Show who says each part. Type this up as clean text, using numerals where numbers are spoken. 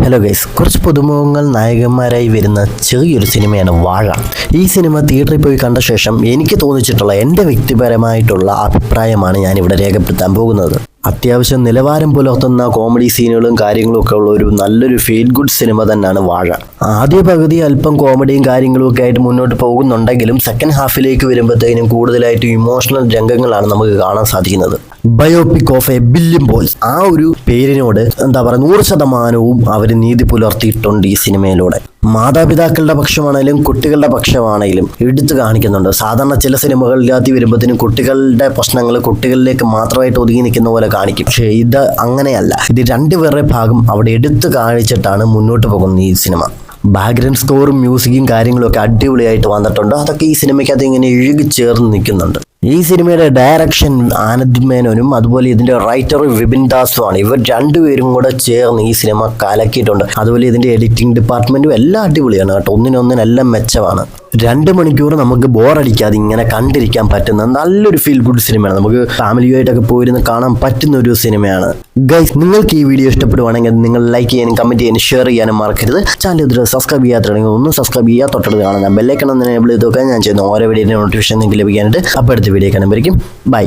Speaker 1: Hello guys, കുറച്ച് പുതുമുഖങ്ങൾ നായകന്മാരായി വരുന്ന ചെറിയൊരു സിനിമയാണ് വാഴ. ഈ സിനിമ തിയേറ്ററിൽ പോയി കണ്ട ശേഷം എനിക്ക് തോന്നിച്ചിട്ടുള്ള എൻ്റെ വ്യക്തിപരമായിട്ടുള്ള അഭിപ്രായമാണ് ഞാനിവിടെ രേഖപ്പെടുത്താൻ പോകുന്നത്. അത്യാവശ്യം നിലവാരം പുലർത്തുന്ന കോമഡി സീനുകളും കാര്യങ്ങളും ഒക്കെ ഉള്ള ഒരു നല്ലൊരു ഫീൽ ഗുഡ് സിനിമ തന്നെയാണ് വാഴ. ആദ്യ പകുതി അല്പം കോമഡിയും കാര്യങ്ങളും ഒക്കെ ആയിട്ട് മുന്നോട്ട് പോകുന്നുണ്ടെങ്കിലും സെക്കൻഡ് ഹാഫിലേക്ക് വരുമ്പോഴത്തേനും കൂടുതലായിട്ട് ഇമോഷണൽ രംഗങ്ങളാണ് നമുക്ക് കാണാൻ സാധിക്കുന്നത്. Biopic of A billion boys, ആ ഒരു പേരിനോട് എന്താ പറയുക, 100% അവർ നീതി പുലർത്തിയിട്ടുണ്ട് ഈ സിനിമയിലൂടെ. മാതാപിതാക്കളുടെ പക്ഷമാണെങ്കിലും കുട്ടികളുടെ പക്ഷമാണെങ്കിലും എടുത്തു കാണിക്കുന്നുണ്ട്. സാധാരണ ചില സിനിമകളിലാത്തി വരുമ്പോഴത്തേനും കുട്ടികളുടെ പ്രശ്നങ്ങൾ കുട്ടികളിലേക്ക് മാത്രമായിട്ട് ഒതുങ്ങി നിൽക്കുന്ന പോലെ കാണിക്കും. പക്ഷേ ഇത് അങ്ങനെയല്ല. ഇത് രണ്ടുപേരുടെ ഭാഗം അവിടെ എടുത്തു കാണിച്ചിട്ടാണ് മുന്നോട്ട് പോകുന്നത് ഈ സിനിമ. ബാക്ക്ഗ്രൗണ്ട് സ്കോറും മ്യൂസിക്കും കാര്യങ്ങളും ഒക്കെ അടിപൊളിയായിട്ട് വന്നിട്ടുണ്ട്. അതൊക്കെ ഈ സിനിമയ്ക്കകത്ത് ഇങ്ങനെ ഇഴുകി ചേർന്ന് നിൽക്കുന്നുണ്ട്. ഈ സിനിമയുടെ ഡയറക്ഷൻ ആനന്ദ് മേനോനും അതുപോലെ ഇതിന്റെ റൈറ്റർ വിപിൻ ദാസുമാണ്. ഇവർ രണ്ടുപേരും കൂടെ ചേർന്ന് ഈ സിനിമ കലക്കിയിട്ടുണ്ട്. അതുപോലെ ഇതിന്റെ എഡിറ്റിംഗ് ഡിപ്പാർട്ട്മെന്റും എല്ലാം അടിപൊളിയാണ് കേട്ടോ. ഒന്നിനൊന്നിനെല്ലാം മെച്ചമാണ്. 2 മണിക്കൂർ നമുക്ക് ബോറടിക്കാതെ ഇങ്ങനെ കണ്ടിരിക്കാൻ പറ്റുന്ന നല്ലൊരു ഫീൽ ഗുഡ് സിനിമയാണ്. നമുക്ക് ഫാമിലിയായിട്ടൊക്കെ പോയിരുന്ന് കാണാൻ പറ്റുന്ന ഒരു സിനിമയാണ്. ഗൈസ്, നിങ്ങൾക്ക് ഈ വീഡിയോ ഇഷ്ടപ്പെടുവാണെങ്കിൽ നിങ്ങൾ ലൈക്ക് ചെയ്യാനും കമന്റ് ചെയ്യാനും ഷെയർ ചെയ്യാനും മറക്കരുത്. ചാനൽ ഇതിൽ സബ്സ്ക്രൈബ് ചെയ്യാത്തുണ്ടെങ്കിൽ ഒന്ന് സബ്സ്ക്രൈബ് ചെയ്യാൻ തൊട്ടടുത്ത് കാണാം. ബെല്ലൈക്കൺ എനേബിൾ ചെയ്ത് നോക്കാൻ ഞാൻ ചെയ്യുന്ന ഓരോ വീഡിയോയുടെ നോട്ടിഫിക്കേഷൻ നിങ്ങൾക്ക് ലഭിക്കാനായിട്ട്. അപ്പോൾ അടുത്ത വീഡിയോ കാണുമ്പോഴേക്കും ബൈ.